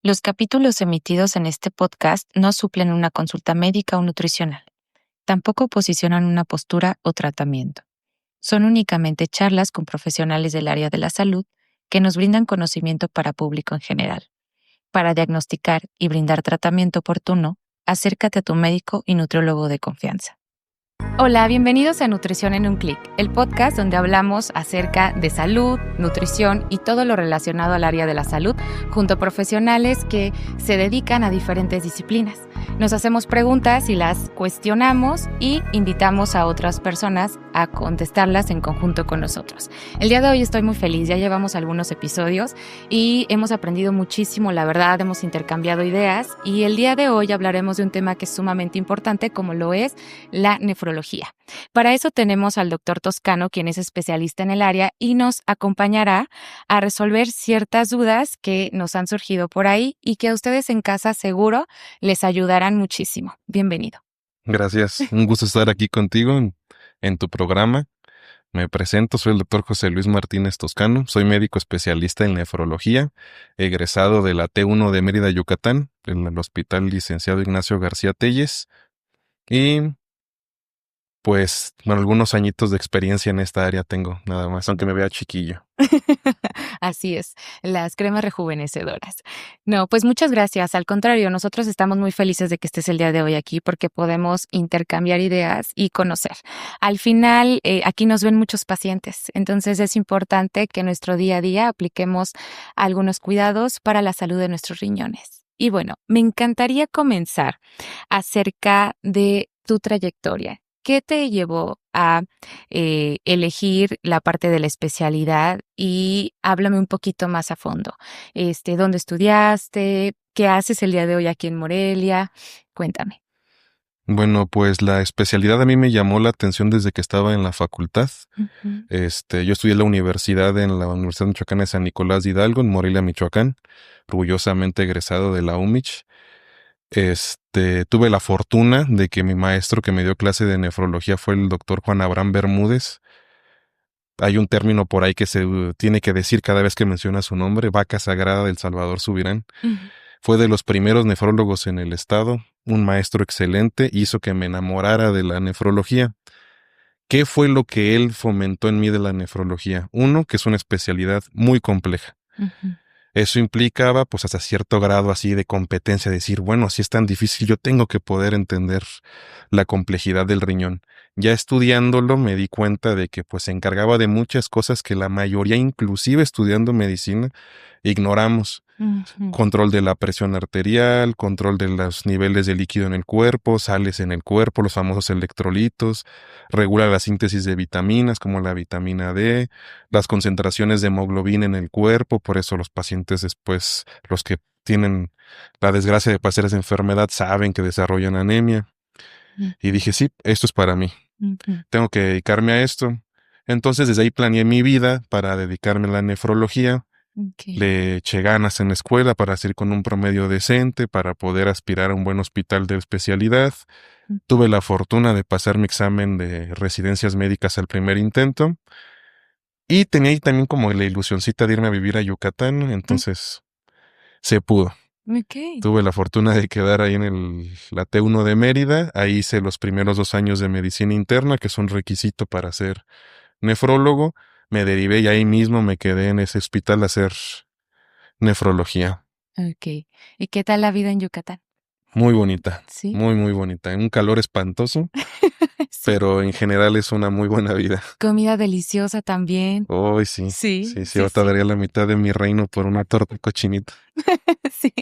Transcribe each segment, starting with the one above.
Los capítulos emitidos en este podcast no suplen una consulta médica o nutricional. Tampoco posicionan una postura o tratamiento. Son únicamente charlas con profesionales del área de la salud que nos brindan conocimiento para público en general. Para diagnosticar y brindar tratamiento oportuno, acércate a tu médico y nutriólogo de confianza. Hola, bienvenidos a Nutrición en un Clic, el podcast donde hablamos acerca de salud, nutrición y todo lo relacionado al área de la salud, junto a profesionales que se dedican a diferentes disciplinas. Nos hacemos preguntas y las cuestionamos y invitamos a otras personas a contestarlas en conjunto con nosotros. El día de hoy estoy muy feliz, ya llevamos algunos episodios y hemos aprendido muchísimo, la verdad, hemos intercambiado ideas y el día de hoy hablaremos de un tema que es sumamente importante como lo es la nefrología. Para eso tenemos al doctor Toscano, quien es especialista en el área y nos acompañará a resolver ciertas dudas que nos han surgido por ahí y que a ustedes en casa seguro les ayudarán muchísimo. Bienvenido. Gracias, un gusto estar aquí contigo en tu programa. Me presento, soy el doctor José Luis Martínez Toscano, soy médico especialista en nefrología, egresado de la T1 de Mérida, Yucatán, en el Hospital Licenciado Ignacio García Telles, y pues, bueno, algunos añitos de experiencia en esta área tengo, nada más, aunque me vea chiquillo. Así es, las cremas rejuvenecedoras. No, pues muchas gracias. Al contrario, nosotros estamos muy felices de que estés el día de hoy aquí porque podemos intercambiar ideas y conocer. Al final, aquí nos ven muchos pacientes, entonces es importante que en nuestro día a día apliquemos algunos cuidados para la salud de nuestros riñones. Y bueno, me encantaría comenzar acerca de tu trayectoria. ¿Qué te llevó a elegir la parte de la especialidad? Y háblame un poquito más a fondo. ¿Dónde estudiaste? ¿Qué haces el día de hoy aquí en Morelia? Cuéntame. Bueno, pues la especialidad a mí me llamó la atención desde que estaba en la facultad. Ujú. Yo estudié en la Universidad Michoacana de San Nicolás de Hidalgo, en Morelia, Michoacán, orgullosamente egresado de la UMich. Tuve la fortuna de que mi maestro que me dio clase de nefrología fue el doctor Juan Abraham Bermúdez. Hay un término por ahí que se tiene que decir cada vez que menciona su nombre, vaca sagrada del Salvador Subirán. Ujú. Fue de los primeros nefrólogos en el estado, un maestro excelente, hizo que me enamorara de la nefrología. ¿Qué fue lo que él fomentó en mí de la nefrología? Uno, que es una especialidad muy compleja. Ujú. Eso implicaba, pues, hasta cierto grado así de competencia, decir, bueno, si es tan difícil, yo tengo que poder entender la complejidad del riñón. Ya estudiándolo me di cuenta de que, pues, se encargaba de muchas cosas que la mayoría, inclusive estudiando medicina, ignoramos. Ujú. Control de la presión arterial, control de los niveles de líquido en el cuerpo, sales en el cuerpo, los famosos electrolitos, regula la síntesis de vitaminas como la vitamina D, las concentraciones de hemoglobina en el cuerpo, por eso los pacientes después, los que tienen la desgracia de padecer esa enfermedad, saben que desarrollan anemia. Y Ujú. dije, sí, esto es para mí, Ujú. tengo que dedicarme a esto. Entonces desde ahí planeé mi vida para dedicarme a la nefrología. Ok. Le eché ganas en la escuela para seguir con un promedio decente, para poder aspirar a un buen hospital de especialidad. Tuve la fortuna de pasar mi examen de residencias médicas al primer intento. Y tenía ahí también como la ilusioncita de irme a vivir a Yucatán, Ujú. entonces se pudo. Ok. Tuve la fortuna de quedar ahí en la T1 de Mérida. Ahí hice los primeros 2 años de medicina interna, que es un requisito para ser nefrólogo. Me derivé y ahí mismo me quedé en ese hospital a hacer nefrología. Ok. ¿Y qué tal la vida en Yucatán? Muy bonita, Sí. muy, muy bonita. Un calor espantoso, Sí. pero en general es una muy buena vida. Comida deliciosa también. Hoy sí, Sí, sí, sí, sí, ahorita sí. daría la mitad de mi reino por una torta cochinita. Sí,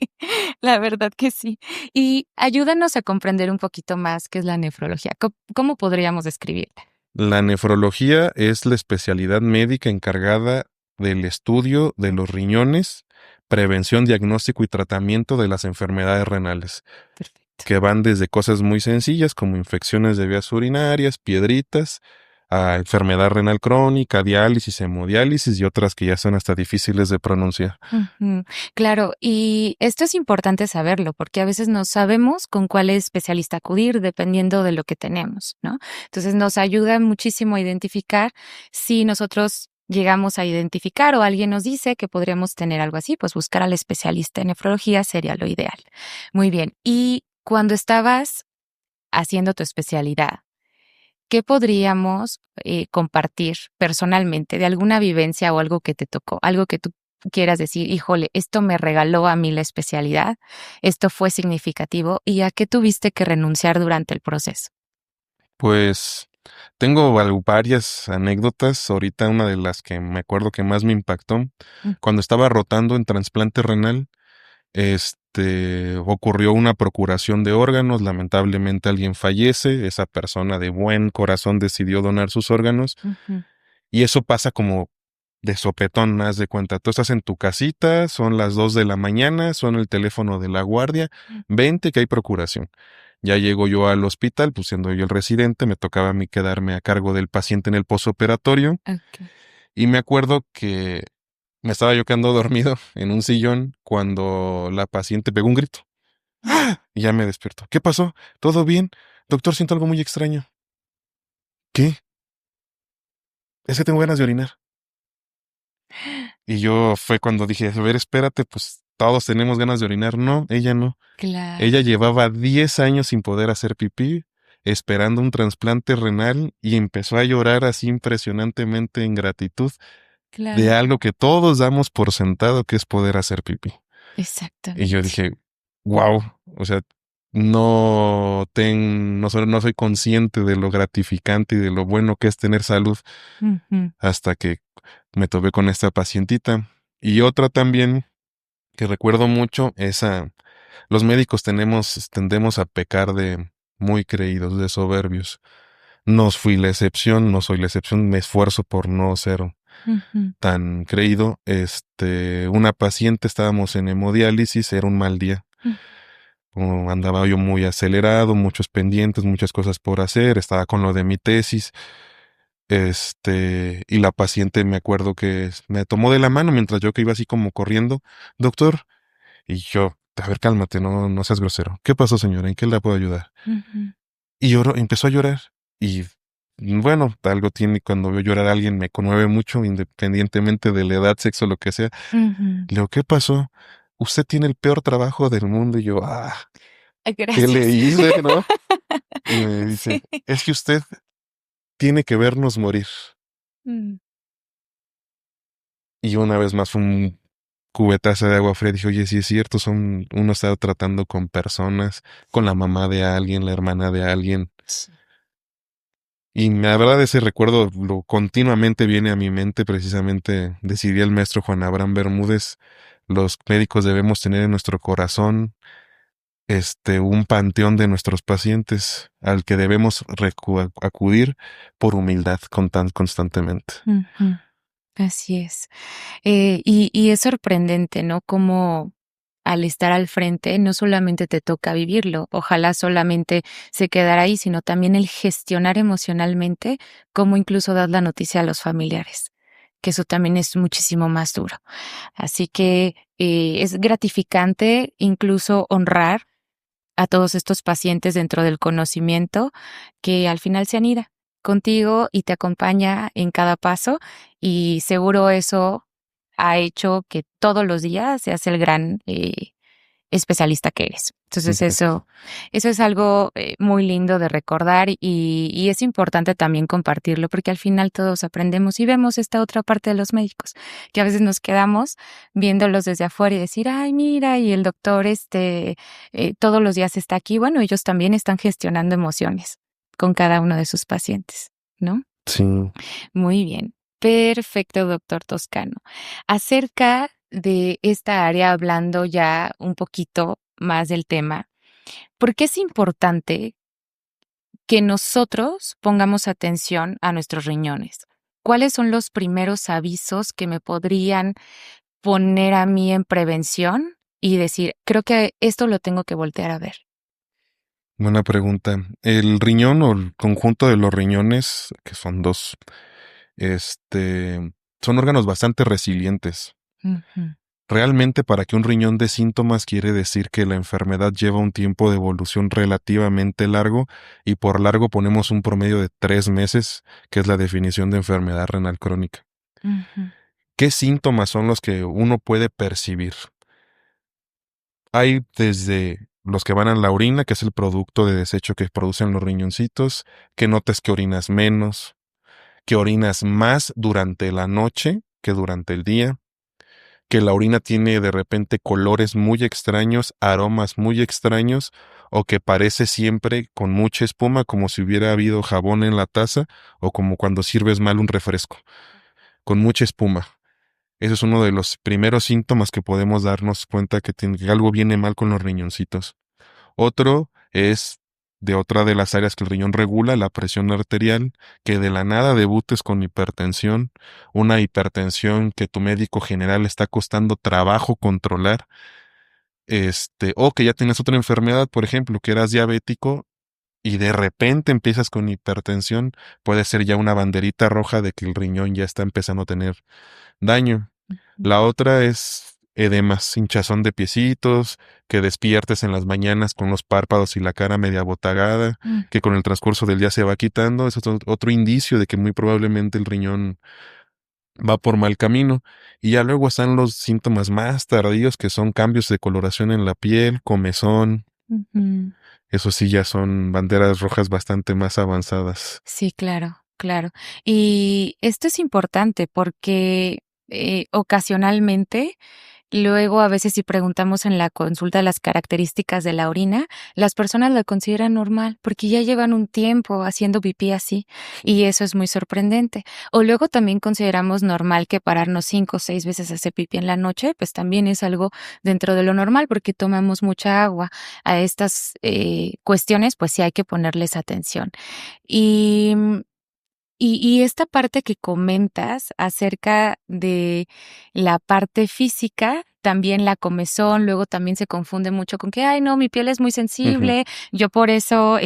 la verdad que sí. Y ayúdanos a comprender un poquito más qué es la nefrología. ¿Cómo podríamos describirla? La nefrología es la especialidad médica encargada del estudio de los riñones, prevención, diagnóstico y tratamiento de las enfermedades renales, Perfecto. que van desde cosas muy sencillas como infecciones de vías urinarias, piedritas, a enfermedad renal crónica, diálisis, hemodiálisis y otras que ya son hasta difíciles de pronunciar. Ujú. Claro, y esto es importante saberlo porque a veces no sabemos con cuál especialista acudir dependiendo de lo que tenemos, ¿no? Entonces nos ayuda muchísimo a identificar si nosotros llegamos a identificar o alguien nos dice que podríamos tener algo así, pues buscar al especialista en nefrología sería lo ideal. Muy bien. Y cuando estabas haciendo tu especialidad, ¿qué podríamos compartir personalmente de alguna vivencia o algo que te tocó? Algo que tú quieras decir, híjole, esto me regaló a mí la especialidad, esto fue significativo y a qué tuviste que renunciar durante el proceso. Pues tengo varias anécdotas. Ahorita una de las que me acuerdo que más me impactó, Mm, cuando estaba rotando en trasplante renal, ocurrió una procuración de órganos. Lamentablemente alguien fallece. Esa persona de buen corazón decidió donar sus órganos. ujú, Y eso pasa como de sopetón, haz de cuenta. Tú estás en tu casita, son las 2 de la mañana, suena el teléfono de la guardia, vente que hay procuración. Ya llego yo al hospital, pues siendo yo el residente, me tocaba a mí quedarme a cargo del paciente en el posoperatorio. ok. Y me acuerdo que me estaba yo quedando dormido en un sillón cuando la paciente pegó un grito. ¡Ah! Y ya me despierto. ¿Qué pasó? ¿Todo bien? Doctor, siento algo muy extraño. ¿Qué? Es que tengo ganas de orinar. Y yo fue cuando dije, a ver, espérate, pues todos tenemos ganas de orinar. No, ella no. Claro, Ella llevaba 10 años sin poder hacer pipí, esperando un trasplante renal y empezó a llorar así impresionantemente en gratitud de claro, algo que todos damos por sentado que es poder hacer pipí. Y yo exactamente. dije, wow, o sea, no soy consciente de lo gratificante y de lo bueno que es tener salud Ujú, hasta que me topé con esta pacientita. Y otra también que recuerdo mucho es los médicos tendemos a pecar de muy creídos, de soberbios. No fui la excepción, no soy la excepción, me esfuerzo por no ser ujú, tan creído. Una paciente, estábamos en hemodiálisis, era un mal día. mm, Andaba yo muy acelerado, muchos pendientes, muchas cosas por hacer, estaba con lo de mi tesis. Y la paciente me acuerdo que me tomó de la mano mientras yo que iba así como corriendo. Doctor, y yo, a ver, cálmate, no seas grosero. ¿Qué pasó, señora? ¿En qué la puedo ayudar? ujú, Y lloró, empezó a llorar. Y bueno, algo tiene cuando veo llorar a alguien, me conmueve mucho, independientemente de la edad, sexo, lo que sea. ujú. Le digo, ¿qué pasó? Usted tiene el peor trabajo del mundo. Y yo, Ay, ¿qué le gracias. hice, no? Y me dice, Sí. es que usted tiene que vernos morir. Mm, Y una vez más fue un cubetazo de agua fría. Dije, oye, sí es cierto, uno está tratando con personas, con la mamá de alguien, la hermana de alguien. sí. Y la verdad ese recuerdo lo continuamente viene a mi mente, precisamente decidía el maestro Juan Abraham Bermúdez, los médicos debemos tener en nuestro corazón un panteón de nuestros pacientes al que debemos acudir por humildad constantemente. Ujú, así es. Y es sorprendente, ¿no? Cómo al estar al frente no solamente te toca vivirlo, ojalá solamente se quedara ahí, sino también el gestionar emocionalmente cómo incluso das la noticia a los familiares, que eso también es muchísimo más duro. Así que es gratificante incluso honrar a todos estos pacientes dentro del conocimiento que al final se anida contigo y te acompaña en cada paso y seguro eso ha hecho que todos los días seas el gran especialista que eres. Entonces Gracias. eso es algo muy lindo de recordar y es importante también compartirlo porque al final todos aprendemos y vemos esta otra parte de los médicos, que a veces nos quedamos viéndolos desde afuera y decir, ay, mira, y el doctor todos los días está aquí. Bueno, ellos también están gestionando emociones con cada uno de sus pacientes, ¿no? Sí. Muy bien. Perfecto, doctor Toscano. Acerca de esta área, hablando ya un poquito más del tema, ¿por qué es importante que nosotros pongamos atención a nuestros riñones? ¿Cuáles son los primeros avisos que me podrían poner a mí en prevención y decir, creo que esto lo tengo que voltear a ver? Buena pregunta. El riñón o el conjunto de los riñones, que son dos, son órganos bastante resilientes. Ujú, Realmente para que un riñón dé síntomas quiere decir que la enfermedad lleva un tiempo de evolución relativamente largo y por largo ponemos un promedio de 3 meses, que es la definición de enfermedad renal crónica. Ujú, ¿Qué síntomas son los que uno puede percibir? Hay desde los que van a la orina, que es el producto de desecho que producen los riñoncitos, que notes que orinas menos, que orinas más durante la noche que durante el día, que la orina tiene de repente colores muy extraños, aromas muy extraños, o que parece siempre con mucha espuma, como si hubiera habido jabón en la taza, o como cuando sirves mal un refresco, con mucha espuma. Ese es uno de los primeros síntomas que podemos darnos cuenta que algo viene mal con los riñoncitos. Otro es de otra de las áreas que el riñón regula, la presión arterial, que de la nada debutes con hipertensión, una hipertensión que tu médico general está costando trabajo controlar, o que ya tienes otra enfermedad, por ejemplo, que eras diabético y de repente empiezas con hipertensión, puede ser ya una banderita roja de que el riñón ya está empezando a tener daño. ujú, La otra es edemas, hinchazón de piecitos, que despiertes en las mañanas con los párpados y la cara media botagada, mm. que con el transcurso del día se va quitando. Eso es otro indicio de que muy probablemente el riñón va por mal camino. Y ya luego están los síntomas más tardíos, que son cambios de coloración en la piel, comezón. Ujú. Eso sí ya son banderas rojas bastante más avanzadas. Sí, claro, claro. Y esto es importante porque ocasionalmente, luego a veces si preguntamos en la consulta las características de la orina, las personas la consideran normal porque ya llevan un tiempo haciendo pipí así y eso es muy sorprendente. O luego también consideramos normal que pararnos 5 o 6 veces a hacer pipí en la noche, pues también es algo dentro de lo normal porque tomamos mucha agua. A estas cuestiones, pues sí hay que ponerles atención. Y, y esta parte que comentas acerca de la parte física, también la comezón, luego también se confunde mucho con que, ay, no, mi piel es muy Ujú. sensible, yo por eso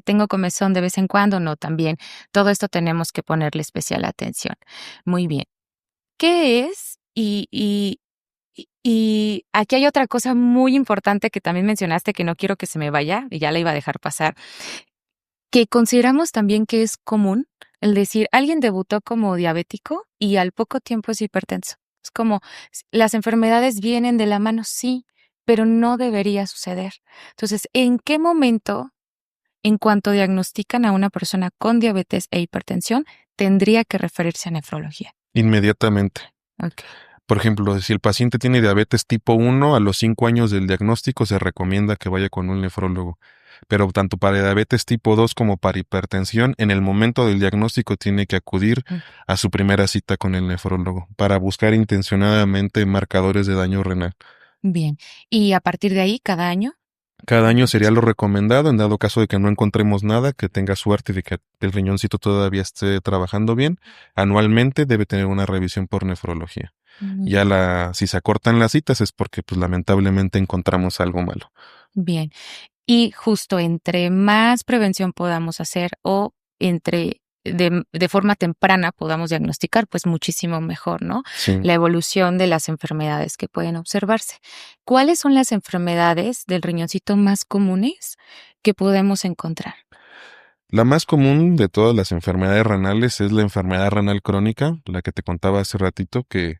tengo comezón de vez en cuando. No, también todo esto tenemos que ponerle especial atención. Muy bien. ¿Qué es? Y aquí hay otra cosa muy importante que también mencionaste que no quiero que se me vaya y ya la iba a dejar pasar. Que consideramos también que es común el decir, alguien debutó como diabético y al poco tiempo es hipertenso. Es como, las enfermedades vienen de la mano, sí, pero no debería suceder. Entonces, ¿en qué momento, en cuanto diagnostican a una persona con diabetes e hipertensión, tendría que referirse a nefrología? Inmediatamente. Okey. Por ejemplo, si el paciente tiene diabetes tipo 1, a los 5 años del diagnóstico se recomienda que vaya con un nefrólogo. Pero tanto para diabetes tipo 2 como para hipertensión, en el momento del diagnóstico tiene que acudir Mm, a su primera cita con el nefrólogo para buscar intencionadamente marcadores de daño renal. bien. Y a partir de ahí, cada año. Cada año sería lo recomendado, en dado caso de que no encontremos nada, que tenga suerte y de que el riñoncito todavía esté trabajando bien. Anualmente debe tener una revisión por nefrología. Muy Ya bien. si se acortan las citas es porque pues lamentablemente encontramos algo malo. Bien. Y justo entre más prevención podamos hacer o entre de forma temprana podamos diagnosticar, pues muchísimo mejor, ¿no? Sí. La evolución de las enfermedades que pueden observarse. ¿Cuáles son las enfermedades del riñoncito más comunes que podemos encontrar? La más común de todas las enfermedades renales es la enfermedad renal crónica, la que te contaba hace ratito, que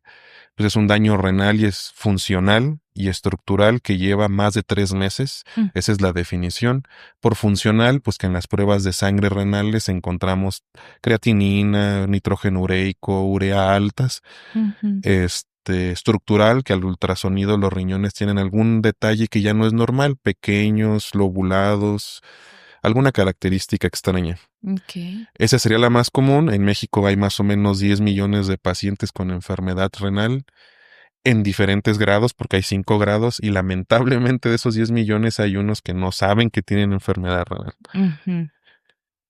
pues, es un daño renal y es funcional y estructural que lleva más de 3 meses. Mm, Esa es la definición. Por funcional, pues que en las pruebas de sangre renales encontramos creatinina, nitrógeno ureico, urea altas. ujú, Estructural, que al ultrasonido los riñones tienen algún detalle que ya no es normal, pequeños, lobulados, alguna característica extraña. okey. Esa sería la más común. En México hay más o menos 10 millones de pacientes con enfermedad renal en diferentes grados, porque hay 5 grados, y lamentablemente de esos 10 millones hay unos que no saben que tienen enfermedad renal. Ujú,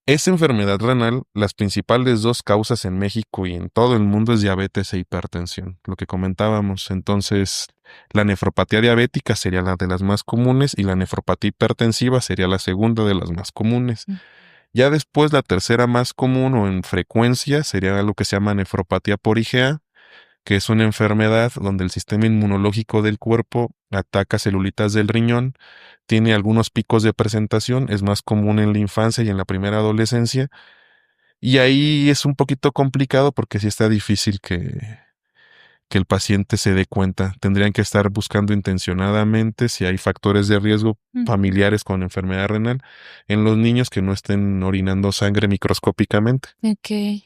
Esa enfermedad renal, las principales dos causas en México y en todo el mundo es diabetes e hipertensión, lo que comentábamos. Entonces, la nefropatía diabética sería la de las más comunes y la nefropatía hipertensiva sería la segunda de las más comunes. mm, Ya después, la tercera más común o en frecuencia sería lo que se llama nefropatía por IgA, que es una enfermedad donde el sistema inmunológico del cuerpo ataca celulitas del riñón, tiene algunos picos de presentación, es más común en la infancia y en la primera adolescencia, Y ahí es un poquito complicado porque sí está difícil que el paciente se dé cuenta. Tendrían que estar buscando intencionadamente si hay factores de riesgo Mm, familiares con enfermedad renal en los niños que no estén orinando sangre microscópicamente. ok.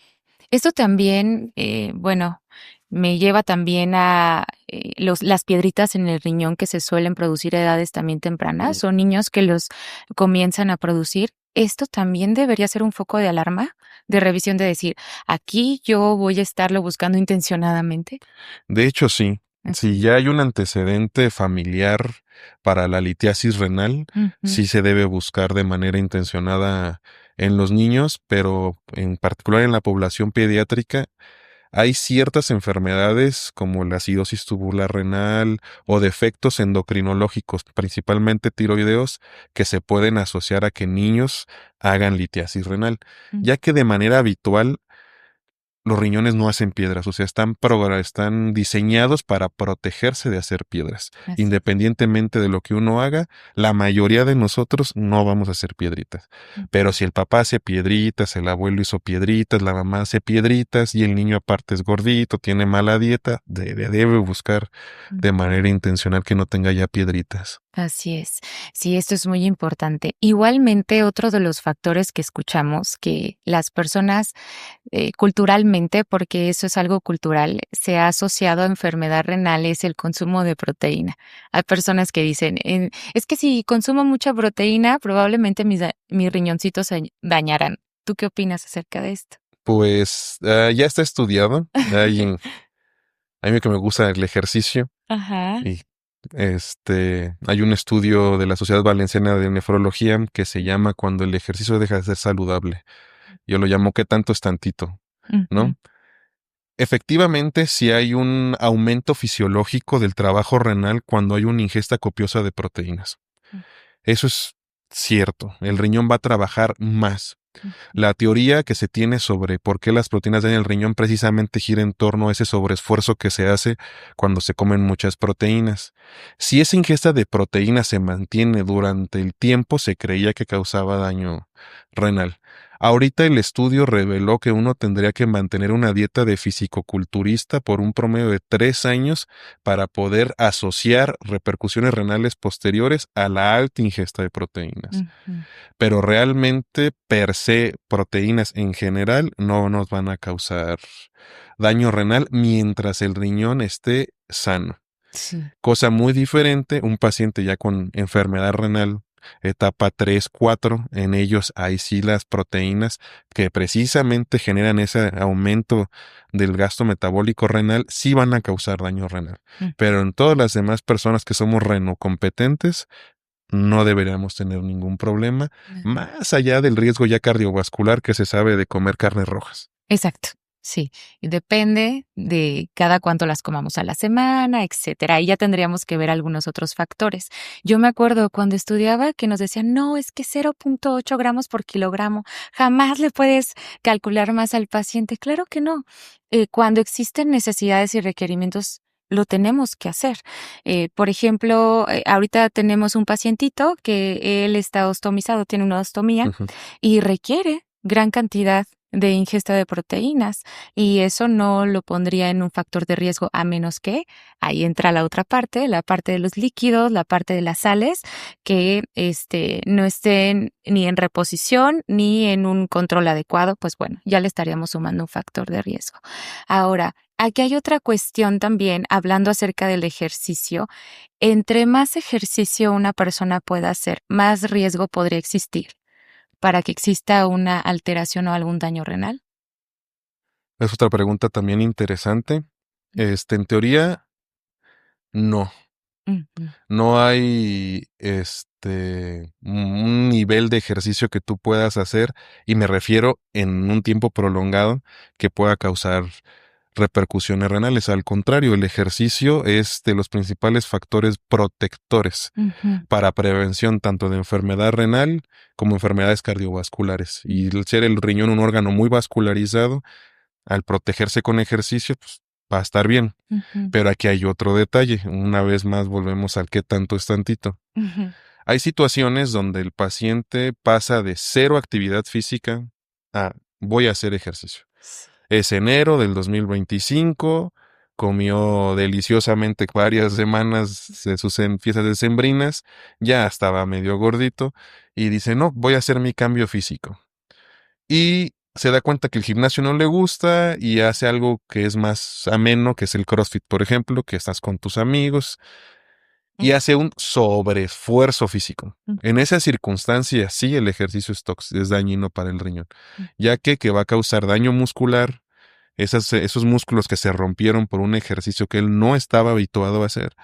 Esto también, bueno, me lleva también a las piedritas en el riñón que se suelen producir a edades también tempranas o niños que los comienzan a producir. Esto también debería ser un foco de alarma, de revisión de decir, aquí yo voy a estarlo buscando intencionadamente. De hecho, sí. Si Ok. ya hay un antecedente familiar para la litiasis renal, Ujú, sí se debe buscar de manera intencionada en los niños, pero en particular en la población pediátrica hay ciertas enfermedades como la acidosis tubular renal o defectos endocrinológicos, principalmente tiroideos, que se pueden asociar a que niños hagan litiasis renal, mm, ya que de manera habitual los riñones no hacen piedras, o sea, están diseñados para protegerse de hacer piedras. así es. Independientemente de lo que uno haga, la mayoría de nosotros no vamos a hacer piedritas. Pero si el papá hace piedritas, el abuelo hizo piedritas, la mamá hace piedritas y el niño aparte es gordito, tiene mala dieta, debe buscar Ujú. de manera intencional que no tenga ya piedritas. Así es. Sí, esto es muy importante. Igualmente, otro de los factores que escuchamos que las personas culturalmente, porque eso es algo cultural, se ha asociado a enfermedad renal es el consumo de proteína. Hay personas que dicen, es que si consumo mucha proteína, probablemente mis riñoncitos se dañarán. ¿Tú qué opinas acerca de esto? Pues ya está estudiado. A mí que me gusta el ejercicio. Ajá. Y hay un estudio de la Sociedad Valenciana de Nefrología que se llama Cuando el ejercicio deja de ser saludable. Yo lo llamo ¿qué tanto es tantito? Ujú, ¿No? Efectivamente, si hay un aumento fisiológico del trabajo renal cuando hay una ingesta copiosa de proteínas. Eso es cierto. El riñón va a trabajar más. ujú, La teoría que se tiene sobre por qué las proteínas dañan el riñón precisamente gira en torno a ese sobreesfuerzo que se hace cuando se comen muchas proteínas. Si esa ingesta de proteínas se mantiene durante el tiempo, se creía que causaba daño renal. Ahorita el estudio reveló que uno tendría que mantener una dieta de fisicoculturista por un promedio de 3 años para poder asociar repercusiones renales posteriores a la alta ingesta de proteínas, ujú. pero realmente per se proteínas en general no nos van a causar daño renal mientras el riñón esté sano. Sí. Cosa muy diferente, un paciente ya con enfermedad renal, etapa 3, 4, en ellos hay sí las proteínas que precisamente generan ese aumento del gasto metabólico renal, sí van a causar daño renal. Pero en todas las demás personas que somos renocompetentes, no deberíamos tener ningún problema, Ujú. más allá del riesgo ya cardiovascular que se sabe de comer carnes rojas. Exacto, sí. Y depende de cada cuánto las comamos a la semana, etcétera. Ahí ya tendríamos que ver algunos otros factores. Yo me acuerdo cuando estudiaba que nos decían, no, es que 0,8 gramos por kilogramo, jamás le puedes calcular más al paciente. Claro que no. Cuando existen necesidades y requerimientos, lo tenemos que hacer. Por ejemplo, ahorita tenemos un pacientito que él está ostomizado, tiene una ostomía Ujú. y requiere gran cantidad de ingesta de proteínas y eso no lo pondría en un factor de riesgo a menos que ahí entra la otra parte, la parte de los líquidos, la parte de las sales que no estén ni en reposición ni en un control adecuado, pues bueno, ya le estaríamos sumando un factor de riesgo. Ahora, aquí hay otra cuestión también, hablando acerca del ejercicio. Entre más ejercicio una persona pueda hacer, más riesgo podría existir para que exista una alteración o algún daño renal? Es otra pregunta también interesante. En teoría, no. Ujú, No hay un nivel de ejercicio que tú puedas hacer, y me refiero en un tiempo prolongado, que pueda causar repercusiones renales. Al contrario, el ejercicio es de los principales factores protectores ujú, para prevención tanto de enfermedad renal como enfermedades cardiovasculares. Y el ser el riñón un órgano muy vascularizado, al protegerse con ejercicio, pues va a estar bien. ujú, Pero aquí hay otro detalle. Una vez más volvemos al qué tanto es tantito. ujú, Hay situaciones donde el paciente pasa de cero actividad física a voy a hacer ejercicio. Sí. Es enero del 2025, comió deliciosamente varias semanas de sus fiestas decembrinas, ya estaba medio gordito y dice, no, voy a hacer mi cambio físico. Y se da cuenta que el gimnasio no le gusta y hace algo que es más ameno, que es el CrossFit, por ejemplo, que estás con tus amigos y hace un sobreesfuerzo físico. En esa circunstancia, sí, el ejercicio es dañino para el riñón, ya que va a causar daño muscular, esos músculos que se rompieron por un ejercicio que él no estaba habituado a hacer,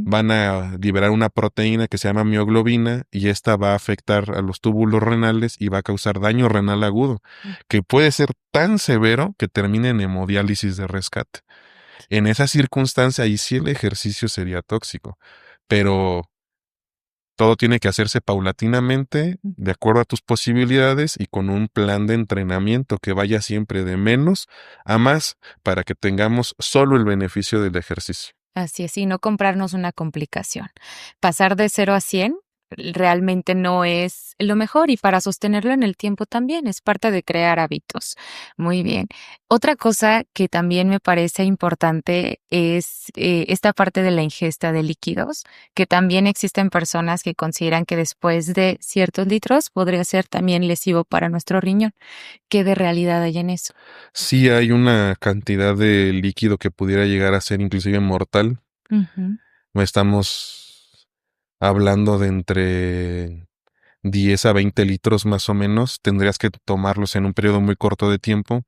van a liberar una proteína que se llama mioglobina y esta va a afectar a los túbulos renales y va a causar daño renal agudo, que puede ser tan severo que termine en hemodiálisis de rescate. En esa circunstancia, ahí sí el ejercicio sería tóxico, pero todo tiene que hacerse paulatinamente, de acuerdo a tus posibilidades y con un plan de entrenamiento que vaya siempre de menos a más para que tengamos solo el beneficio del ejercicio. Así es, y no comprarnos una complicación. Pasar de 0 a 100 realmente no es lo mejor y para sostenerlo en el tiempo también es parte de crear hábitos. Muy bien. Otra cosa que también me parece importante es esta parte de la ingesta de líquidos, que también existen personas que consideran que después de ciertos litros podría ser también lesivo para nuestro riñón. ¿Qué de realidad hay en eso? Sí hay una cantidad de líquido que pudiera llegar a ser inclusive mortal. Ujú. Estamos hablando de entre 10 a 20 litros más o menos. Tendrías que tomarlos en un periodo muy corto de tiempo.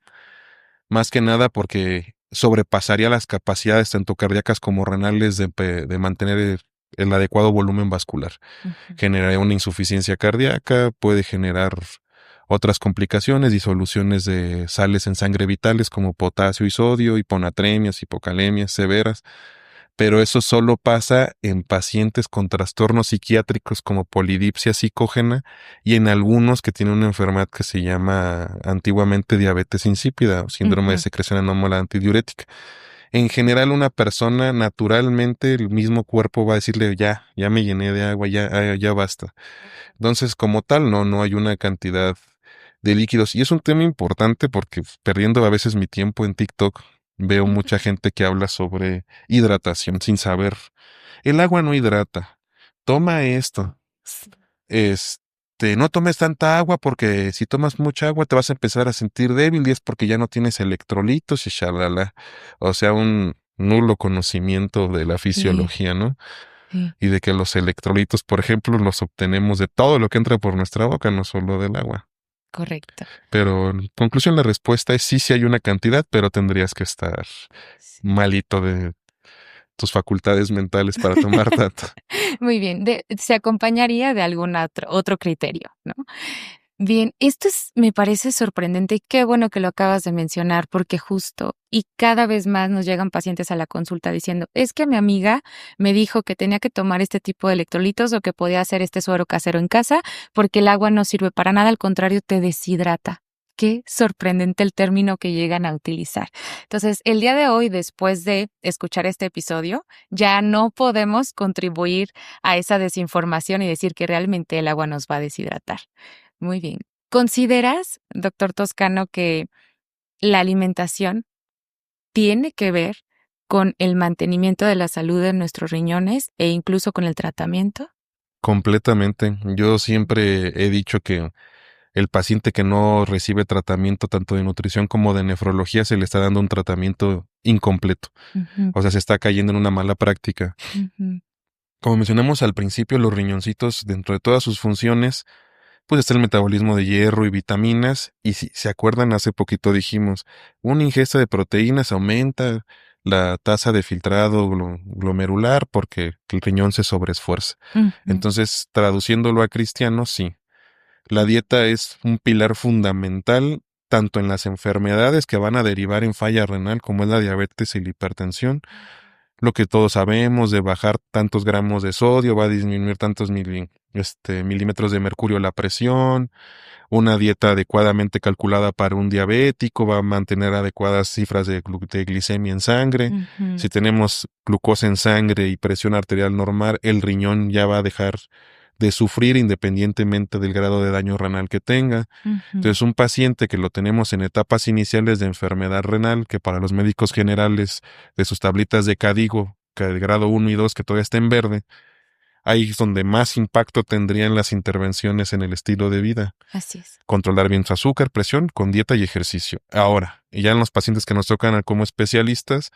Más que nada porque sobrepasaría las capacidades tanto cardíacas como renales de mantener el adecuado volumen vascular. Ujú. Generaría una insuficiencia cardíaca, puede generar otras complicaciones, disoluciones de sales en sangre vitales como potasio y sodio, hiponatremias, hipocalemias severas, pero eso solo pasa en pacientes con trastornos psiquiátricos como polidipsia psicógena y en algunos que tienen una enfermedad que se llama antiguamente diabetes insípida o síndrome de Ujú. secreción anómala antidiurética. En general, una persona naturalmente, el mismo cuerpo va a decirle, ya me llené de agua, ya basta. Entonces, como tal, no hay una cantidad de líquidos. Y es un tema importante porque perdiendo a veces mi tiempo en TikTok, veo mucha gente que habla sobre hidratación sin saber. El agua no hidrata. Toma esto. No tomes tanta agua porque si tomas mucha agua te vas a empezar a sentir débil y es porque ya no tienes electrolitos y shalala. O sea, un nulo conocimiento de la Sí, fisiología, ¿no? sí, Y de que los electrolitos, por ejemplo, los obtenemos de todo lo que entra por nuestra boca, no solo del agua. correcto. Pero en conclusión, la respuesta es sí hay una cantidad, pero tendrías que estar malito de tus facultades mentales para tomar tanto. Muy bien, se acompañaría de algún otro criterio, ¿no? Bien, esto me parece sorprendente y qué bueno que lo acabas de mencionar porque justo y cada vez más nos llegan pacientes a la consulta diciendo, es que mi amiga me dijo que tenía que tomar este tipo de electrolitos o que podía hacer este suero casero en casa porque el agua no sirve para nada, al contrario, te deshidrata. Qué sorprendente el término que llegan a utilizar. Entonces, el día de hoy, después de escuchar este episodio, ya no podemos contribuir a esa desinformación y decir que realmente el agua nos va a deshidratar. Muy bien. ¿Consideras, doctor Toscano, que la alimentación tiene que ver con el mantenimiento de la salud de nuestros riñones e incluso con el tratamiento? Completamente. Yo siempre he dicho que el paciente que no recibe tratamiento tanto de nutrición como de nefrología se le está dando un tratamiento incompleto. Ujú, O sea, se está cayendo en una mala práctica. ujú, Como mencionamos al principio, los riñoncitos, dentro de todas sus funciones, pues está el metabolismo de hierro y vitaminas. Y si se acuerdan, hace poquito dijimos, una ingesta de proteínas aumenta la tasa de filtrado glomerular porque el riñón se sobreesfuerza. ujú, Entonces, traduciéndolo a cristiano, sí, la dieta es un pilar fundamental tanto en las enfermedades que van a derivar en falla renal como es la diabetes y la hipertensión. Lo que todos sabemos de bajar tantos gramos de sodio va a disminuir tantos milímetros de mercurio la presión. Una dieta adecuadamente calculada para un diabético va a mantener adecuadas cifras de glicemia en sangre. ujú. Si tenemos glucosa en sangre y presión arterial normal, el riñón ya va a dejar de sufrir independientemente del grado de daño renal que tenga. Entonces, un paciente que lo tenemos en etapas iniciales de enfermedad renal, que para los médicos generales de sus tablitas de Cadigo, que de grado 1 y 2 que todavía está en verde, ahí es donde más impacto tendrían las intervenciones en el estilo de vida. Así es. Controlar bien su azúcar, presión, con dieta y ejercicio. Ahora, y ya en los pacientes que nos tocan como especialistas,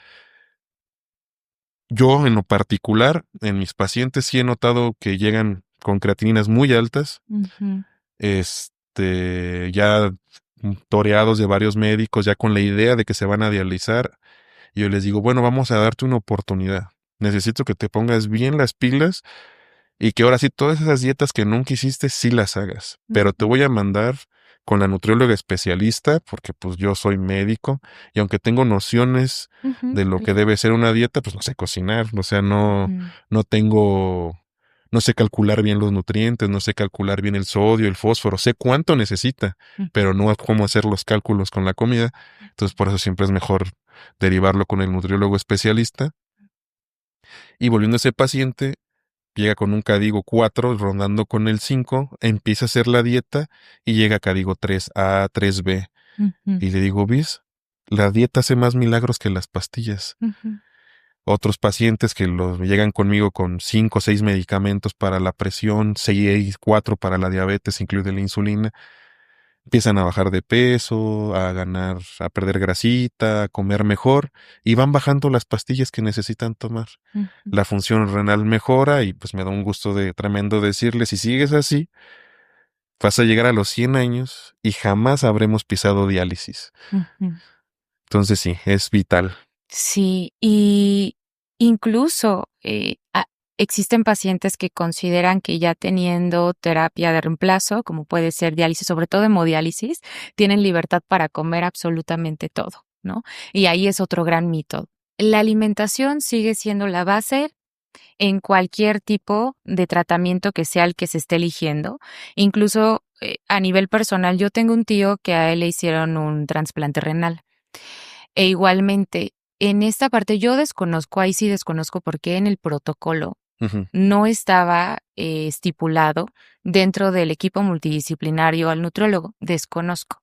yo en lo particular, en mis pacientes sí he notado que llegan con creatininas muy altas, ya toreados de varios médicos, ya con la idea de que se van a dializar. Y yo les digo, bueno, vamos a darte una oportunidad. Necesito que te pongas bien las pilas y que ahora sí todas esas dietas que nunca hiciste sí las hagas. Pero te voy a mandar con la nutrióloga especialista porque pues yo soy médico y aunque tengo nociones de lo que debe ser una dieta, pues no sé cocinar, o sea, no tengo, no sé calcular bien los nutrientes, no sé calcular bien el sodio, el fósforo, sé cuánto necesita, pero no cómo hacer los cálculos con la comida. Entonces por eso siempre es mejor derivarlo con el nutriólogo especialista. Y volviendo a ese paciente, llega con un Cadigo 4, rondando con el 5, empieza a hacer la dieta y llega a Cadigo 3A, 3B. Y le digo, ¿ves? La dieta hace más milagros que las pastillas. Otros pacientes que llegan conmigo con 5 o 6 medicamentos para la presión, 6, 4 para la diabetes, incluida la insulina, empiezan a bajar de peso, a ganar, a perder grasita, a comer mejor y van bajando las pastillas que necesitan tomar. La función renal mejora y pues me da un gusto tremendo decirles, si sigues así, vas a llegar a los 100 años y jamás habremos pisado diálisis. Entonces sí, es vital. Sí, y incluso existen pacientes que consideran que ya teniendo terapia de reemplazo, como puede ser diálisis, sobre todo hemodiálisis, tienen libertad para comer absolutamente todo, ¿no? Y ahí es otro gran mito. La alimentación sigue siendo la base en cualquier tipo de tratamiento que sea el que se esté eligiendo. Incluso a nivel personal, yo tengo un tío que a él le hicieron un trasplante renal. E igualmente, en esta parte yo desconozco, ahí sí desconozco por qué en el protocolo no estaba estipulado dentro del equipo multidisciplinario al nutriólogo, desconozco.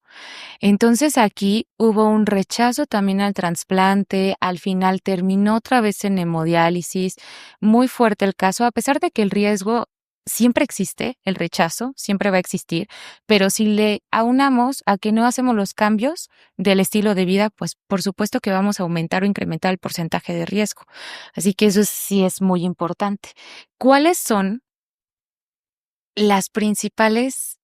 Entonces aquí hubo un rechazo también al trasplante, al final terminó otra vez en hemodiálisis, muy fuerte el caso, a pesar de que el riesgo siempre existe, el rechazo siempre va a existir, pero si le aunamos a que no hacemos los cambios del estilo de vida, pues por supuesto que vamos a aumentar o incrementar el porcentaje de riesgo. Así que eso sí es muy importante. ¿Cuáles son las principales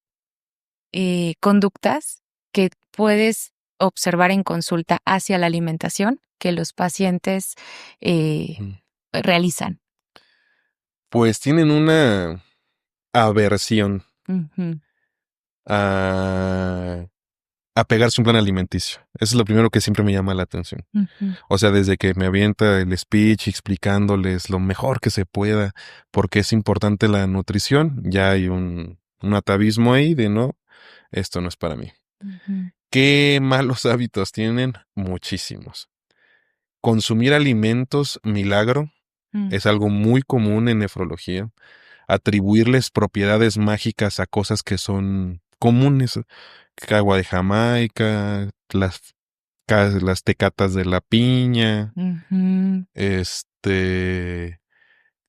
conductas que puedes observar en consulta hacia la alimentación que los pacientes realizan? Pues tienen una aversión a, a pegarse un plan alimenticio. Eso es lo primero que siempre me llama la atención. O sea, desde que me avienta el speech explicándoles lo mejor que se pueda, porque es importante la nutrición, ya hay un atavismo ahí de no, esto no es para mí. ¿Qué malos hábitos tienen? Muchísimos. Consumir alimentos milagro es algo muy común en nefrología. Atribuirles propiedades mágicas a cosas que son comunes. Agua de Jamaica, las tecatas de la piña,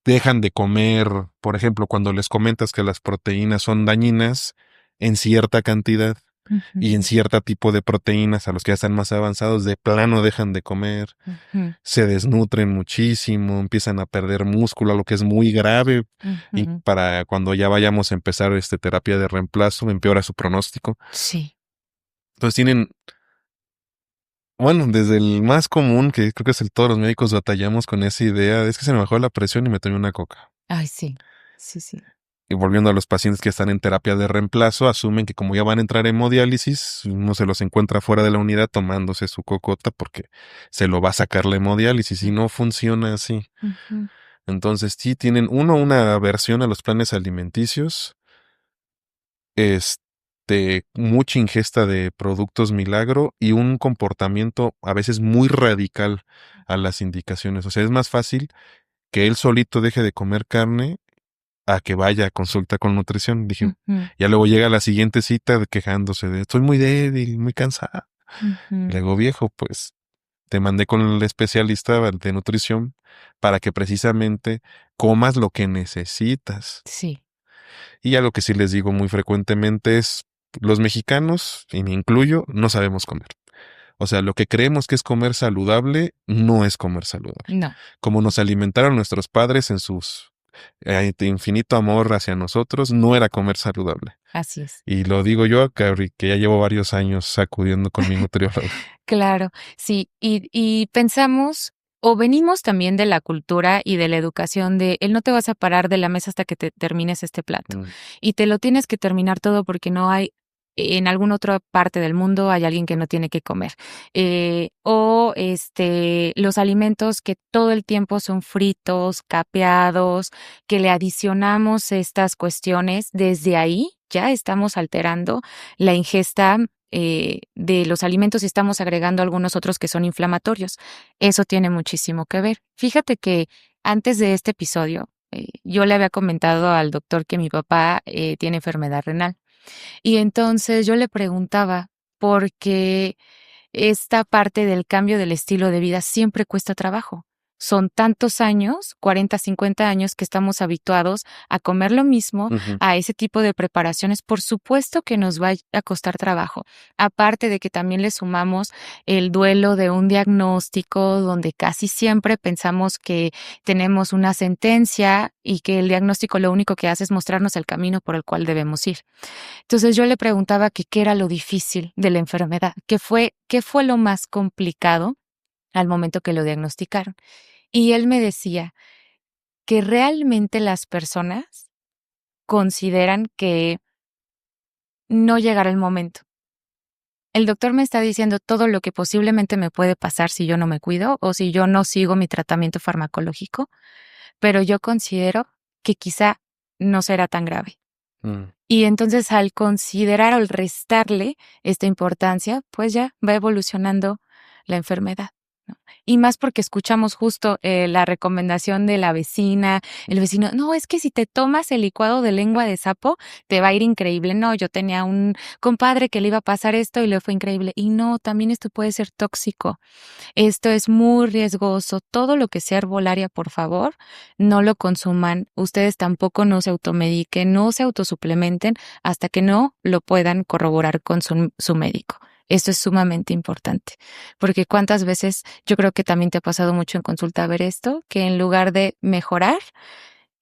dejan de comer, por ejemplo, cuando les comentas que las proteínas son dañinas en cierta cantidad y en cierto tipo de proteínas a los que ya están más avanzados, de plano dejan de comer, se desnutren muchísimo, empiezan a perder músculo, lo que es muy grave y para cuando ya vayamos a empezar terapia de reemplazo, empeora su pronóstico. Sí. Entonces tienen, bueno, desde el más común, que creo que es todos los médicos batallamos con esa idea, es que se me bajó la presión y me tomé una coca. Ay, sí. Sí, sí. Y volviendo a los pacientes que están en terapia de reemplazo, asumen que como ya van a entrar en hemodiálisis, uno se los encuentra fuera de la unidad tomándose su cocota porque se lo va a sacar la hemodiálisis y no funciona así. Entonces sí tienen una aversión a los planes alimenticios, mucha ingesta de productos milagro y un comportamiento a veces muy radical a las indicaciones. O sea, es más fácil que él solito deje de comer carne a que vaya a consulta con nutrición. Dije, Ujú, ya luego llega la siguiente cita quejándose de, estoy muy débil, muy cansada. ujú. Le digo, viejo, pues te mandé con el especialista de nutrición para que precisamente comas lo que necesitas. Sí, Y algo que sí les digo muy frecuentemente es, los mexicanos, y me incluyo, no sabemos comer. O sea, lo que creemos que es comer saludable, no es comer saludable. no, Como nos alimentaron nuestros padres en sus de infinito amor hacia nosotros, no era comer saludable. así es. Y lo digo yo, que ya llevo varios años acudiendo con mi nutriólogo. Claro, sí, y pensamos o venimos también de la cultura y de la educación de él no te vas a parar de la mesa hasta que te termines este plato Mm, y te lo tienes que terminar todo porque no hay en alguna otra parte del mundo hay alguien que no tiene que comer. Los alimentos que todo el tiempo son fritos, capeados, que le adicionamos estas cuestiones, desde ahí ya estamos alterando la ingesta de los alimentos y estamos agregando algunos otros que son inflamatorios. Eso tiene muchísimo que ver. Fíjate que antes de este episodio, yo le había comentado al doctor que mi papá tiene enfermedad renal. Y entonces yo le preguntaba, porque esta parte del cambio del estilo de vida siempre cuesta trabajo. Son tantos años, 40, 50 años, que estamos habituados a comer lo mismo, ujú. a ese tipo de preparaciones. Por supuesto que nos va a costar trabajo. Aparte de que también le sumamos el duelo de un diagnóstico donde casi siempre pensamos que tenemos una sentencia y que el diagnóstico lo único que hace es mostrarnos el camino por el cual debemos ir. Entonces yo le preguntaba que qué era lo difícil de la enfermedad, qué fue lo más complicado al momento que lo diagnosticaron. Y él me decía que realmente las personas consideran que no llegará el momento. El doctor me está diciendo todo lo que posiblemente me puede pasar si yo no me cuido o si yo no sigo mi tratamiento farmacológico, pero yo considero que quizá no será tan grave. Mm. Y entonces al considerar o al restarle esta importancia, pues ya va evolucionando la enfermedad, ¿no? Y más porque escuchamos justo la recomendación de la vecina, el vecino, no, es que si te tomas el licuado de lengua de sapo, te va a ir increíble. No, yo tenía un compadre que le iba a pasar esto y le fue increíble. Y no, también esto puede ser tóxico. Esto es muy riesgoso. Todo lo que sea herbolaria, por favor, no lo consuman. Ustedes tampoco no se automediquen, no se autosuplementen hasta que no lo puedan corroborar con su médico. Esto es sumamente importante, porque cuántas veces yo creo que también te ha pasado mucho en consulta ver esto, que en lugar de mejorar,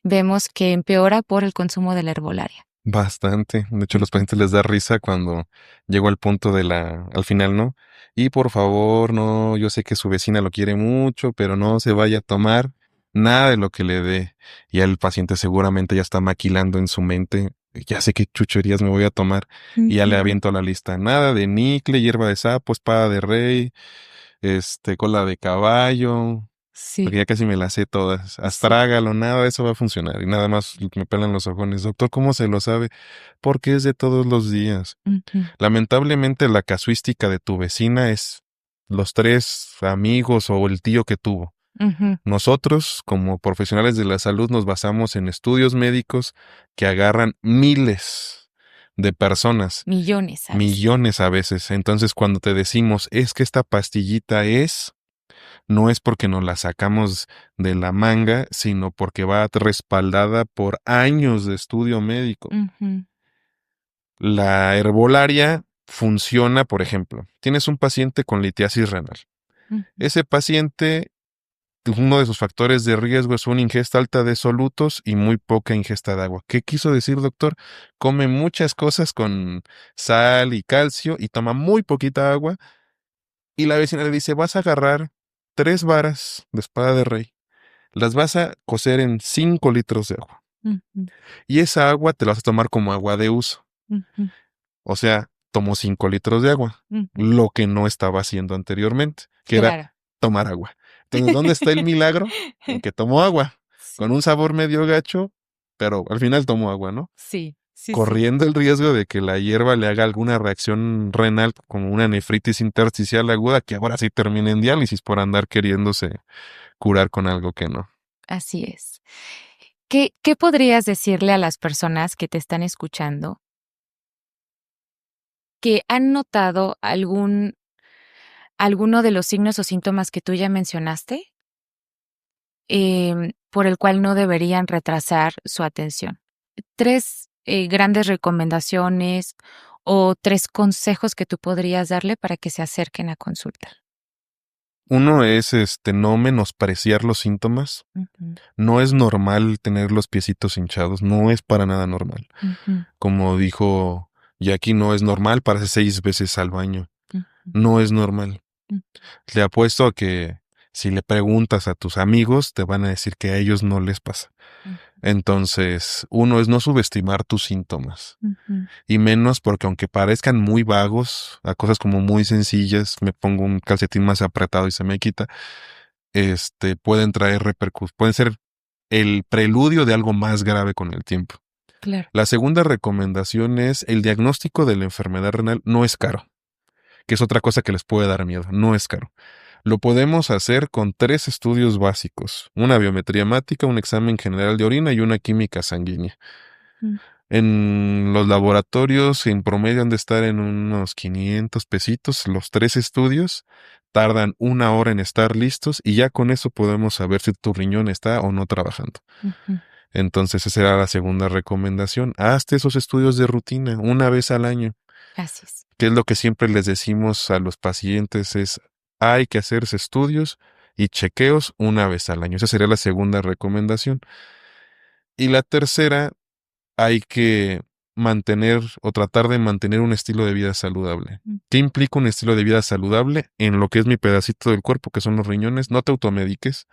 vemos que empeora por el consumo de la herbolaria. Bastante. De hecho, a los Ujú, pacientes les da risa cuando llego al punto al final, ¿no? Y por favor, no, yo sé que su vecina lo quiere mucho, pero no se vaya a tomar nada de lo que le dé. Y el paciente seguramente ya está maquilando en su mente, ya sé qué chucherías me voy a tomar. Y ya le ujú. aviento la lista. Nada de níquel, hierba de sapo, espada de rey, cola de caballo, porque Sí, ya casi me las sé todas. sí. Astrágalo, nada de eso va a funcionar. Y nada más me pelan los ojones. Doctor, ¿cómo se lo sabe? Porque es de todos los días. Ujú, Lamentablemente la casuística de tu vecina es los tres amigos o el tío que tuvo. ujú. Nosotros, como profesionales de la salud, nos basamos en estudios médicos que agarran miles de personas, Millones a veces. millones a veces. Entonces, cuando te decimos, es que esta pastillita no es porque nos la sacamos de la manga, sino porque va respaldada por años de estudio médico. Ujú, La herbolaria funciona, por ejemplo, tienes un paciente con litiasis renal. ujú. Ese paciente, uno de sus factores de riesgo es una ingesta alta de solutos y muy poca ingesta de agua. ¿Qué quiso decir, doctor? Come muchas cosas con sal y calcio y toma muy poquita agua. Y la vecina le dice, vas a agarrar 3 varas de espada de rey, las vas a cocer en 5 litros de agua. Ujú, Y esa agua te la vas a tomar como agua de uso. ujú, O sea, tomó 5 litros de agua, ujú. lo que no estaba haciendo anteriormente, que era Claro. tomar agua. Entonces, ¿dónde está el milagro? En que tomó agua, con Sí, un sabor medio gacho, pero al final tomó agua, ¿no? sí, sí, sí. Corriendo el riesgo de que la hierba le haga alguna reacción renal como una nefritis intersticial aguda que ahora sí termine en diálisis por andar queriéndose curar con algo que no. Así es. ¿Qué podrías decirle a las personas que te están escuchando que han notado alguno de los signos o síntomas que tú ya mencionaste, por el cual no deberían retrasar su atención? 3 grandes recomendaciones o 3 consejos que tú podrías darle para que se acerquen a consulta. Uno es no menospreciar los síntomas. Ujú, No es normal tener los piecitos hinchados, no es para nada normal. ujú, Como dijo Jackie, no es normal pararse 6 veces al baño. ujú, No es normal. ujú, Le apuesto a que si le preguntas a tus amigos, te van a decir que a ellos no les pasa. Entonces, uno es no subestimar tus síntomas. ujú, Y menos porque aunque parezcan muy vagos, a cosas como muy sencillas, me pongo un calcetín más apretado y se me quita, pueden traer repercusiones, pueden ser el preludio de algo más grave con el tiempo. claro. La segunda recomendación es el diagnóstico de la enfermedad renal no es caro, que es otra cosa que les puede dar miedo, no es caro. Lo podemos hacer con 3 estudios básicos, una biometría hemática, un examen general de orina y una química sanguínea. Mm, En los laboratorios en promedio han de estar en unos 500 pesitos los 3 estudios, tardan 1 hora en estar listos y ya con eso podemos saber si tu riñón está o no trabajando. ujú. Entonces esa era la segunda recomendación. Hazte esos estudios de rutina 1 vez al año. Así es. Que es lo que siempre les decimos a los pacientes, es hay que hacerse estudios y chequeos 1 vez al año. Esa sería la segunda recomendación. Y la tercera, hay que mantener o tratar de mantener un estilo de vida saludable. Mm, ¿Qué implica un estilo de vida saludable? En lo que es mi pedacito del cuerpo, que son los riñones, no te automediques.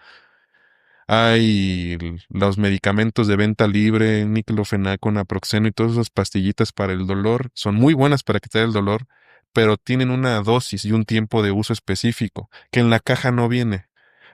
Hay los medicamentos de venta libre, niclofenaco, naproxeno y todas esas pastillitas para el dolor. Son muy buenas para quitar el dolor, pero tienen una dosis y un tiempo de uso específico, que en la caja no viene.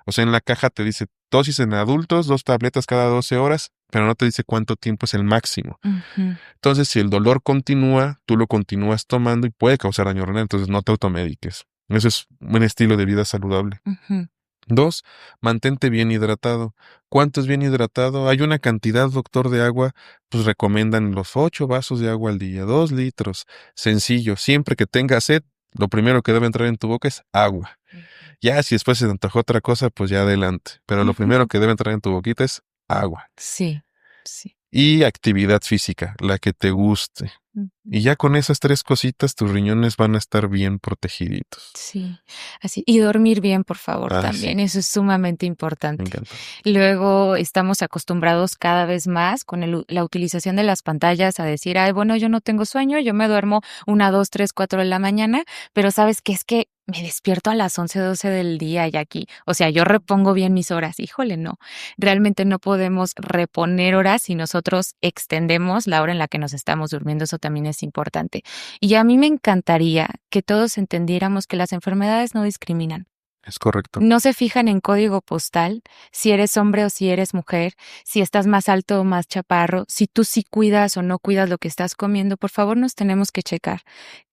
O sea, en la caja te dice dosis en adultos, 2 tabletas cada 12 horas, pero no te dice cuánto tiempo es el máximo. ujú, Entonces, si el dolor continúa, tú lo continúas tomando y puede causar daño renal, entonces no te automediques. Eso es un estilo de vida saludable. ujú. 2, mantente bien hidratado. ¿Cuánto es bien hidratado? Hay una cantidad, doctor, de agua, pues recomiendan los 8 vasos de agua al día, 2 litros. Sencillo, siempre que tengas sed, lo primero que debe entrar en tu boca es agua. Ya si después se te antojó otra cosa, pues ya adelante. Pero lo primero que debe entrar en tu boquita es agua. Sí, sí. Y actividad física, la que te guste. Ujú. Y ya con esas 3 cositas, tus riñones van a estar bien protegiditos. Sí, así. Y dormir bien, por favor, Ah, sí, también. Eso es sumamente me importante. encanta. Luego estamos acostumbrados cada vez más con la utilización de las pantallas a decir, ay, bueno, yo no tengo sueño, yo me duermo 1, 2, 3, 4 de la mañana, pero ¿sabes qué? Es que me despierto a las 11, 12 del día y aquí. O sea, yo repongo bien mis horas. Híjole, no. Realmente no podemos reponer horas si nosotros extendemos la hora en la que nos estamos durmiendo. Eso también es importante. Y a mí me encantaría que todos entendiéramos que las enfermedades no discriminan. Es correcto. No se fijan en código postal, si eres hombre o si eres mujer, si estás más alto o más chaparro, si tú sí cuidas o no cuidas lo que estás comiendo, por favor nos tenemos que checar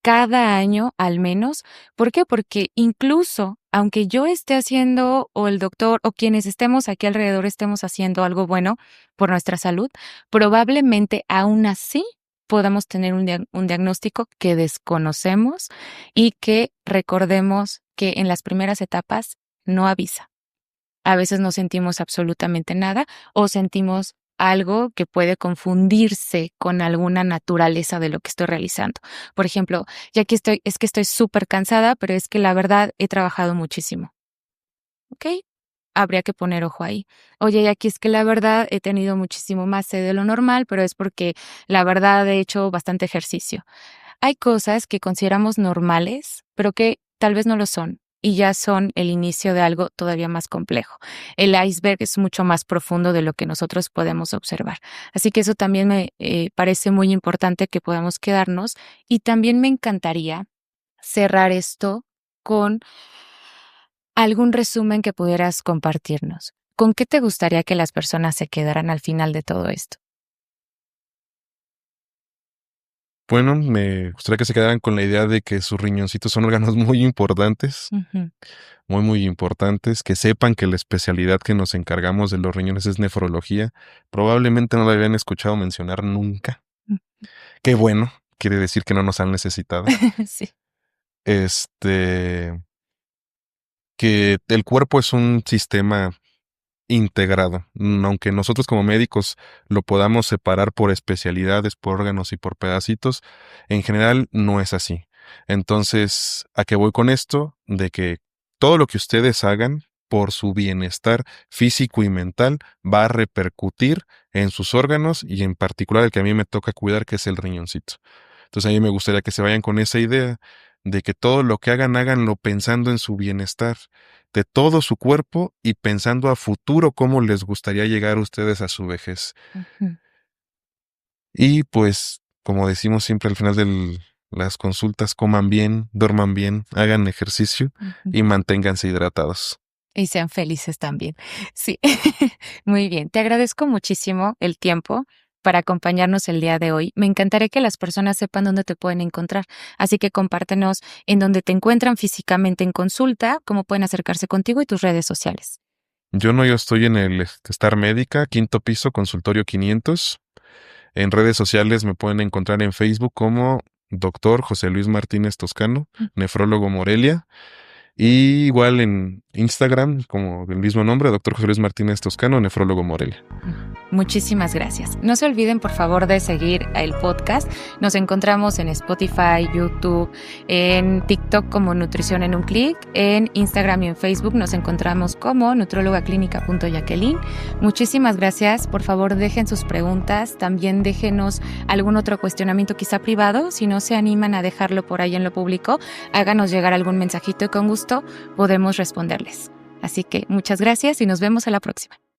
cada año al menos. ¿Por qué? Porque incluso aunque yo esté haciendo o el doctor o quienes estemos aquí alrededor estemos haciendo algo bueno por nuestra salud, probablemente aún así podamos tener un diagnóstico que desconocemos y que recordemos que en las primeras etapas no avisa. A veces no sentimos absolutamente nada o sentimos algo que puede confundirse con alguna naturaleza de lo que estoy realizando. Por ejemplo, ya que estoy súper cansada, pero es que la verdad he trabajado muchísimo. ¿Ok? Habría que poner ojo ahí. Oye, y aquí es que la verdad he tenido muchísimo más sed de lo normal, pero es porque la verdad he hecho bastante ejercicio. Hay cosas que consideramos normales, pero que tal vez no lo son y ya son el inicio de algo todavía más complejo. El iceberg es mucho más profundo de lo que nosotros podemos observar. Así que eso también me parece muy importante que podamos quedarnos y también me encantaría cerrar esto con algún resumen que pudieras compartirnos. ¿Con qué te gustaría que las personas se quedaran al final de todo esto? Bueno, me gustaría que se quedaran con la idea de que sus riñoncitos son órganos muy importantes, Ujú. muy, muy importantes, que sepan que la especialidad que nos encargamos de los riñones es nefrología. Probablemente no la habían escuchado mencionar nunca. Qué bueno, quiere decir que no nos han necesitado. Sí. Este, que el cuerpo es un sistema integrado. Aunque nosotros como médicos lo podamos separar por especialidades, por órganos y por pedacitos, en general no es así. Entonces, ¿a qué voy con esto? De que todo lo que ustedes hagan por su bienestar físico y mental va a repercutir en sus órganos y en particular el que a mí me toca cuidar, que es el riñoncito. Entonces a mí me gustaría que se vayan con esa idea de que todo lo que hagan, háganlo pensando en su bienestar de todo su cuerpo y pensando a futuro cómo les gustaría llegar a ustedes a su vejez. Ujú, Y pues, como decimos siempre al final de las consultas, coman bien, duerman bien, hagan ejercicio ujú. y manténganse hidratados. Y sean felices también. Sí, muy bien. Te agradezco muchísimo el tiempo para acompañarnos el día de hoy. Me encantaría que las personas sepan dónde te pueden encontrar. Así que compártenos en dónde te encuentran físicamente en consulta, cómo pueden acercarse contigo y tus redes sociales. Yo estoy en el Star Médica, quinto piso, consultorio 500. En redes sociales me pueden encontrar en Facebook como Doctor José Luis Martínez Toscano, nefrólogo Morelia. Y igual en Instagram, como el mismo nombre, Doctor José Luis Martínez Toscano, nefrólogo Morelia. Muchísimas gracias. No se olviden, por favor, de seguir el podcast. Nos encontramos en Spotify, YouTube, en TikTok como Nutrición en un Clic, en Instagram y en Facebook nos encontramos como nutrologaclínica.jacqueline. Muchísimas gracias. Por favor, dejen sus preguntas. También déjenos algún otro cuestionamiento quizá privado. Si no se animan a dejarlo por ahí en lo público, háganos llegar algún mensajito y con gusto podemos responderles. Así que muchas gracias y nos vemos a la próxima.